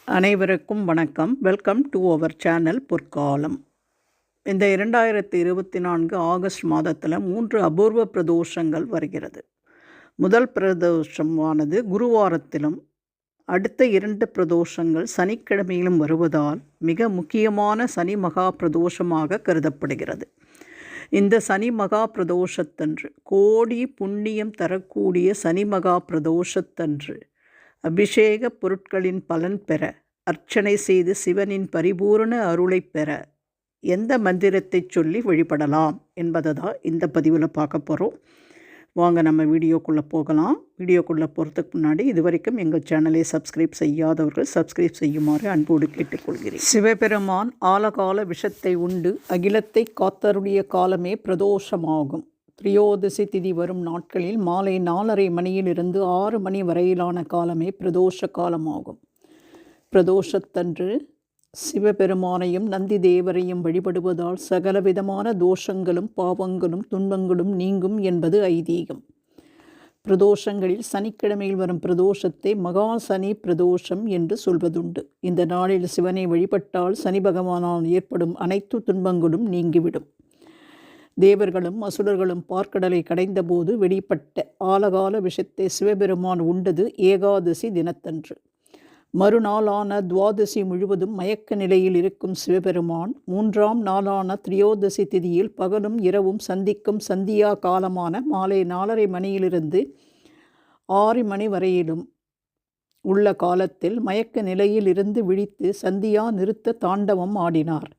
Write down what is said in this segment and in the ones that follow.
அனைவருக்கும் வணக்கம். Welcome to our channel பொற்காலம். இந்த 2024 ஆகஸ்ட் மாதத்தில் 3 அபூர்வ பிரதோஷங்கள் வருகிறது. முதல் பிரதோஷமானது குருவாரத்திலும், அடுத்த 2 பிரதோஷங்கள் சனிக்கிழமையிலும் வருவதால் மிக முக்கியமான சனி மகா பிரதோஷமாக கருதப்படுகிறது. இந்த சனி மகா பிரதோஷத்தன்று, கோடி புண்ணியம் தரக்கூடிய சனி மகா பிரதோஷத்தன்று அபிஷேக பொருட்களின் பலன் பெற, அர்ச்சனை செய்து சிவனின் பரிபூரண அருளை பெற எந்த மந்திரத்தை சொல்லி வழிபடலாம் என்பதை தான் இந்த பதிவில் பார்க்க போகிறோம். வாங்க நம்ம வீடியோக்குள்ளே போகலாம். வீடியோக்குள்ளே போகிறதுக்கு முன்னாடி இதுவரைக்கும் எங்கள் சேனலை சப்ஸ்கிரைப் செய்யாதவர்கள் சப்ஸ்கிரைப் செய்யுமாறு அன்போடு கேட்டுக்கொள்கிறேன். சிவபெருமான் ஆலகால விஷத்தை உண்டு அகிலத்தை காத்தருடைய காலமே பிரதோஷமாகும். திரியோதசி திதி வரும் நாட்களில் மாலை 4:30 மணியிலிருந்து 6 மணி வரையிலான காலமே பிரதோஷ காலமாகும். பிரதோஷத்தன்று சிவபெருமானையும் நந்தி தேவரையும் வழிபடுவதால் சகலவிதமான தோஷங்களும் பாவங்களும் துன்பங்களும் நீங்கும் என்பது ஐதீகம். பிரதோஷங்களில் சனிக்கிழமையில் வரும் பிரதோஷத்தை மகா சனி பிரதோஷம் என்று சொல்வதுண்டு. இந்த நாளில் சிவனை வழிபட்டால் சனி பகவானால் ஏற்படும் அனைத்து துன்பங்களும் நீங்கிவிடும். தேவர்களும் அசுரர்களும் பார்க்கடலை கடைந்தபோது வெளிப்பட்ட ஆலகால விஷத்தை சிவபெருமான் உண்டது ஏகாதசி தினத்தன்று. மறுநாளான துவாதசி முழுவதும் மயக்க நிலையில் இருக்கும் சிவபெருமான் 3ஆம் நாளான திரியோதசி திதியில் பகலும் இரவும் சந்திக்கும் சந்தியா காலமான மாலை 4:30 மணியிலிருந்து 6 மணி வரையிலும் உள்ள காலத்தில் மயக்க நிலையில் இருந்து விழித்து சந்தியா நிறுத்த தாண்டவம் ஆடினார்.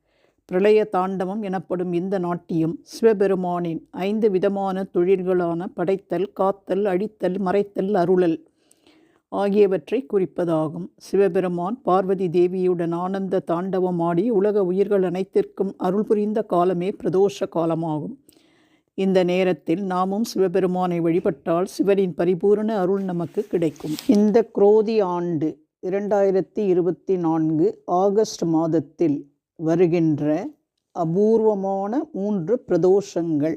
பிரளய தாண்டவம் எனப்படும் இந்த நாட்டியம் சிவபெருமானின் 5 விதமான தொழில்களான படைத்தல், காத்தல், அழித்தல், மறைத்தல், அருளல் ஆகியவற்றை குறிப்பதாகும். சிவபெருமான் பார்வதி தேவியுடன் ஆனந்த தாண்டவம் ஆடி உலக உயிர்கள் அனைத்திற்கும் அருள் புரிந்த காலமே பிரதோஷ காலமாகும். இந்த நேரத்தில் நாமும் சிவபெருமானை வழிபட்டால் சிவனின் பரிபூரண அருள் நமக்கு கிடைக்கும். இந்த குரோதி ஆண்டு 2024 ஆகஸ்ட் மாதத்தில் வருகின்ற அபூர்வமான 3 பிரதோஷங்கள்.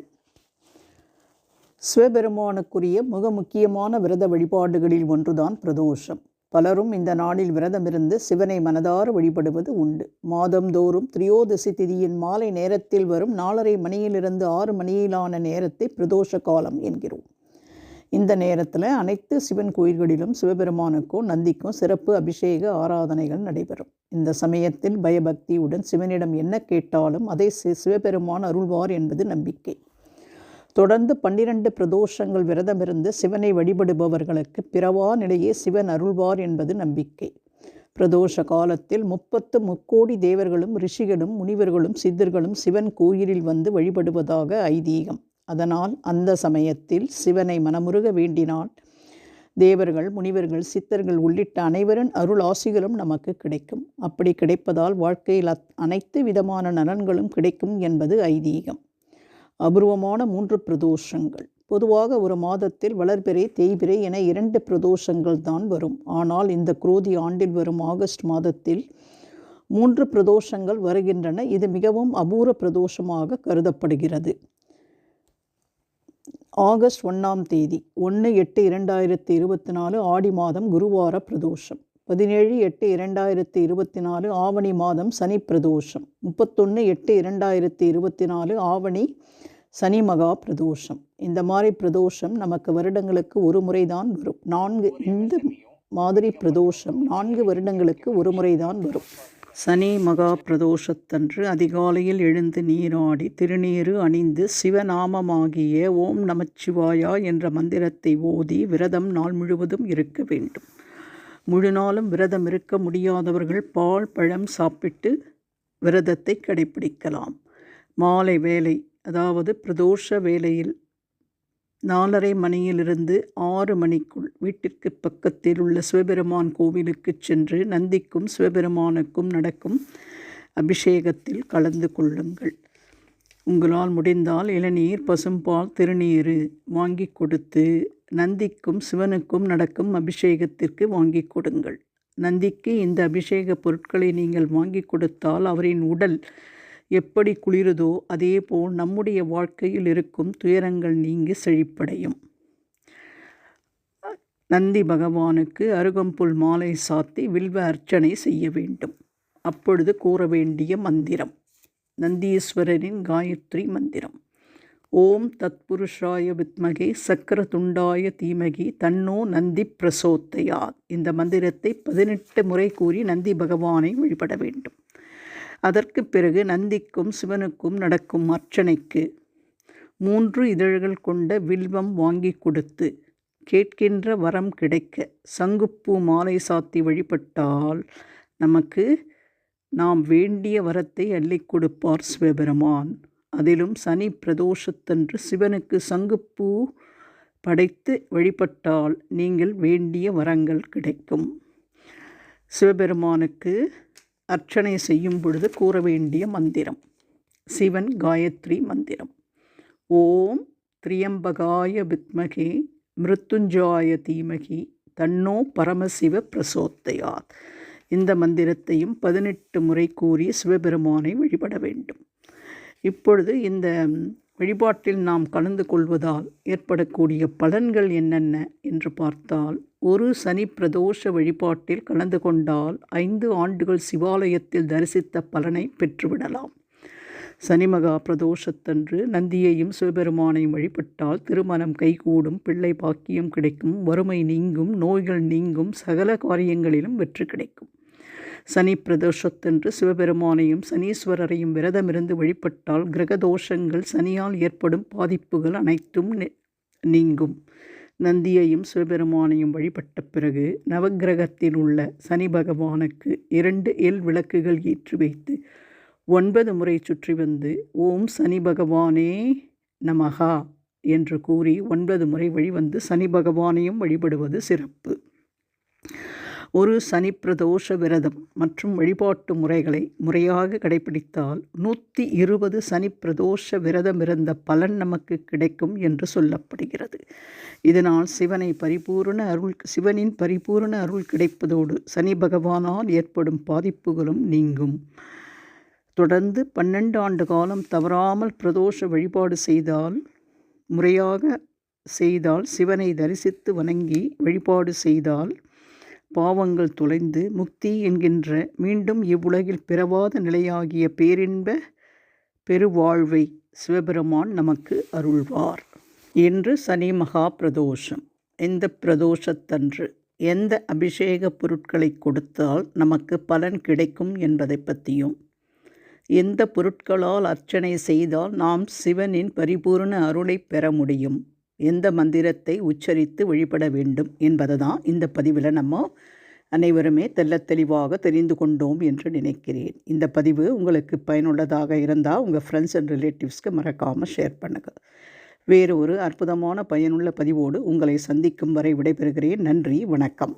சிவபெருமானுக்குரிய மிக முக்கியமான விரத வழிபாடுகளில் ஒன்றுதான் பிரதோஷம். பலரும் இந்த நாளில் விரதமிருந்து சிவனை மனதார வழிபடுவது உண்டு. மாதந்தோறும் திரியோதசி திதியின் மாலை நேரத்தில் வரும் 4:30 மணியிலிருந்து 6 மணியிலான நேரத்தை பிரதோஷ காலம் என்கிறோம். இந்த நேரத்தில் அனைத்து சிவன் கோயில்களிலும் சிவபெருமானுக்கும் நந்திக்கும் சிறப்பு அபிஷேக ஆராதனைகள் நடைபெறும். இந்த சமயத்தில் பயபக்தியுடன் சிவனிடம் என்ன கேட்டாலும் அதை சிவபெருமான் அருள்வார் என்பது நம்பிக்கை. தொடர்ந்து 12 பிரதோஷங்கள் விரதமிருந்து சிவனை வழிபடுபவர்களுக்கு பிறவா நிலையே சிவன் அருள்வார் என்பது நம்பிக்கை. பிரதோஷ காலத்தில் 30 முக்கோடி தேவர்களும் ரிஷிகளும் முனிவர்களும் சித்தர்களும் சிவன் கோயிலில் வந்து வழிபடுவதாக ஐதீகம். அதனால் அந்த சமயத்தில் சிவனை மனமுருக வேண்டினால் தேவர்கள், முனிவர்கள், சித்தர்கள் உள்ளிட்ட அனைவரின் அருள் ஆசிகளும் நமக்கு கிடைக்கும். அப்படி கிடைப்பதால் வாழ்க்கையில் அனைத்து விதமான நலன்களும் கிடைக்கும் என்பது ஐதீகம். அபூர்வமான 3 பிரதோஷங்கள். பொதுவாக ஒரு மாதத்தில் வளர்பிறை, தேய்பிறை என 2 பிரதோஷங்கள் தான் வரும். ஆனால் இந்த குரோதி ஆண்டில் வரும் ஆகஸ்ட் மாதத்தில் 3 பிரதோஷங்கள் வருகின்றன. இது மிகவும் அபூர்வ பிரதோஷமாக கருதப்படுகிறது. ஆகஸ்ட் 1ஆம் தேதி 1/8/2024 ஆடி மாதம் குருவார பிரதோஷம். 17/8/2024 ஆவணி மாதம் சனி பிரதோஷம். 31/8/2024 ஆவணி சனி மகா பிரதோஷம். இந்த மாதிரி பிரதோஷம் நமக்கு வருடங்களுக்கு ஒரு முறை தான் வரும். இந்த மாதிரி பிரதோஷம் 4 வருடங்களுக்கு ஒரு முறை தான் வரும். சனி மகா பிரதோஷத்தன்று அதிகாலையில் எழுந்து நீராடி திருநீறு அணிந்து சிவநாமமாகிய ஓம் நமச்சிவாயா என்ற மந்திரத்தை ஓதி விரதம் நாள் முழுவதும் இருக்க வேண்டும். முழு நாளும் விரதம் இருக்க முடியாதவர்கள் பால், பழம் சாப்பிட்டு விரதத்தை கடைபிடிக்கலாம். மாலை வேளை, அதாவது பிரதோஷ வேளையில் 4:30 மணியிலிருந்து 6 மணிக்குள் வீட்டிற்கு பக்கத்தில் உள்ள சிவபெருமான் கோவிலுக்கு சென்று நந்திக்கும் சிவபெருமானுக்கும் நடக்கும் அபிஷேகத்தில் கலந்து கொள்ளுங்கள். உங்களால் முடிந்தால் இளநீர், பசும்பால், திருநீறு வாங்கி கொடுத்து நந்திக்கும் சிவனுக்கும் நடக்கும் அபிஷேகத்திற்கு வாங்கி கொடுங்கள். நந்திக்கு இந்த அபிஷேக பொருட்களை நீங்கள் வாங்கி கொடுத்தால் அவரின் உடல் எப்படி குளிருதோ அதேபோல் நம்முடைய வாழ்க்கையில் இருக்கும் துயரங்கள் நீங்கி செழிப்படையும். நந்தி பகவானுக்கு அருகம்புல் மாலை சாத்தி வில்வ அர்ச்சனை செய்ய வேண்டும். அப்பொழுது கூற வேண்டிய மந்திரம் நந்தீஸ்வரரின் காயத்ரி மந்திரம். ஓம் தத்புருஷாய வித்மகே சக்கரதுண்டாய தீமகி தன்னோ நந்தி பிரசோத்தயாத். இந்த மந்திரத்தை 18 முறை கூறி நந்தி பகவானை வழிபட வேண்டும். அதற்கு பிறகு நந்திக்கும் சிவனுக்கும் நடக்கும் அர்ச்சனைக்கு 3 இதழ்கள் கொண்ட வில்வம் வாங்கி கொடுத்து கேட்கின்ற வரம் கிடைக்க சங்குப்பூ மாலை சாத்தி வழிபட்டால் நமக்கு நாம் வேண்டிய வரத்தை அள்ளி கொடுப்பார் சிவபெருமான். அதிலும் சனி பிரதோஷத்தன்று சிவனுக்கு சங்குப்பூ படைத்து வழிபட்டால் நீங்கள் வேண்டிய வரங்கள் கிடைக்கும். சிவபெருமானுக்கு அர்ச்சனை செய்யும் பொழுது கூற வேண்டிய மந்திரம் சிவன் காயத்ரி மந்திரம். ஓம் திரியம்பகாய வித்மகே மிருத்துஞ்சாய தீமகி தன்னோ பரமசிவ பிரசோத்தயாத். இந்த மந்திரத்தையும் 18 முறை கூறி சிவபெருமானை வழிபட வேண்டும். இப்பொழுது இந்த வழிபாட்டில் நாம் கலந்து கொள்வதால் ஏற்படக்கூடிய பலன்கள் என்னென்ன என்று பார்த்தால், ஒரு சனி பிரதோஷ வழிபாட்டில் கலந்து கொண்டால் 5 ஆண்டுகள் சிவாலயத்தில் தரிசித்த பலனை பெற்றுவிடலாம். சனி மகா பிரதோஷத்தன்று நந்தியையும் சிவபெருமானையும் வழிபட்டால் திருமணம் கைகூடும், பிள்ளை பாக்கியம் கிடைக்கும், வறுமை நீங்கும், நோய்கள் நீங்கும், சகல காரியங்களிலும் வெற்றி கிடைக்கும். சனி பிரதோஷத்தன்று சிவபெருமானையும் சனீஸ்வரரையும் விரதமிருந்து வழிபட்டால் கிரகதோஷங்கள், சனியால் ஏற்படும் பாதிப்புகள் அனைத்தும் நீங்கும். நந்தியையும் சிவபெருமானையும் வழிபட்ட பிறகு நவக்கிரகத்தில் உள்ள சனி பகவானுக்கு 2 எல் விளக்குகள் ஏற்றி வைத்து 9 முறை சுற்றி வந்து ஓம் சனி பகவானே நமகா என்று கூறி 9 முறை வழிவந்து சனி பகவானையும் வழிபடுவது சிறப்பு. ஒரு சனி பிரதோஷ விரதம் மற்றும் வழிபாட்டு முறைகளை முறையாக கடைபிடித்தால் 120 சனி பிரதோஷ விரதம் இருந்த பலன் நமக்கு கிடைக்கும் என்று சொல்லப்படுகிறது. இதனால் சிவனின் பரிபூரண அருள் கிடைப்பதோடு சனி பகவானால் ஏற்படும் பாதிப்புகளும் நீங்கும். தொடர்ந்து 12 ஆண்டு காலம் தவறாமல் பிரதோஷ வழிபாடு முறையாக செய்தால், சிவனை தரிசித்து வணங்கி வழிபாடு செய்தால் பாவங்கள் தொலைந்து முக்தி என்கின்ற மீண்டும் இவ்வுலகில் பிறவாத நிலையாகிய பேரின்ப பெருவாழ்வை சிவபெருமான் நமக்கு அருள்வார். இன்று சனி மகா பிரதோஷம். இந்த பிரதோஷத்தன்று எந்த அபிஷேக பொருட்களை கொடுத்தால் நமக்கு பலன் கிடைக்கும் என்பதை பற்றியும், எந்த பொருட்களால் அர்ச்சனை செய்தால் நாம் சிவனின் பரிபூர்ண அருளை பெற முடியும், எந்த மந்திரத்தை உச்சரித்து வழிபட வேண்டும் என்பதை தான் இந்த பதிவில் நம்ம அனைவருமே தெளிவாக தெரிந்து கொண்டோம் என்று நினைக்கிறேன். இந்த பதிவு உங்களுக்கு பயனுள்ளதாக இருந்தால் உங்கள் ஃப்ரெண்ட்ஸ் அண்ட் ரிலேட்டிவ்ஸ்க்கு மறக்காமல் ஷேர் பண்ணுங்கள். வேறு ஒரு அற்புதமான பயனுள்ள பதிவோடு உங்களை சந்திக்கும் வரை விடைபெறுகிறேன். நன்றி, வணக்கம்.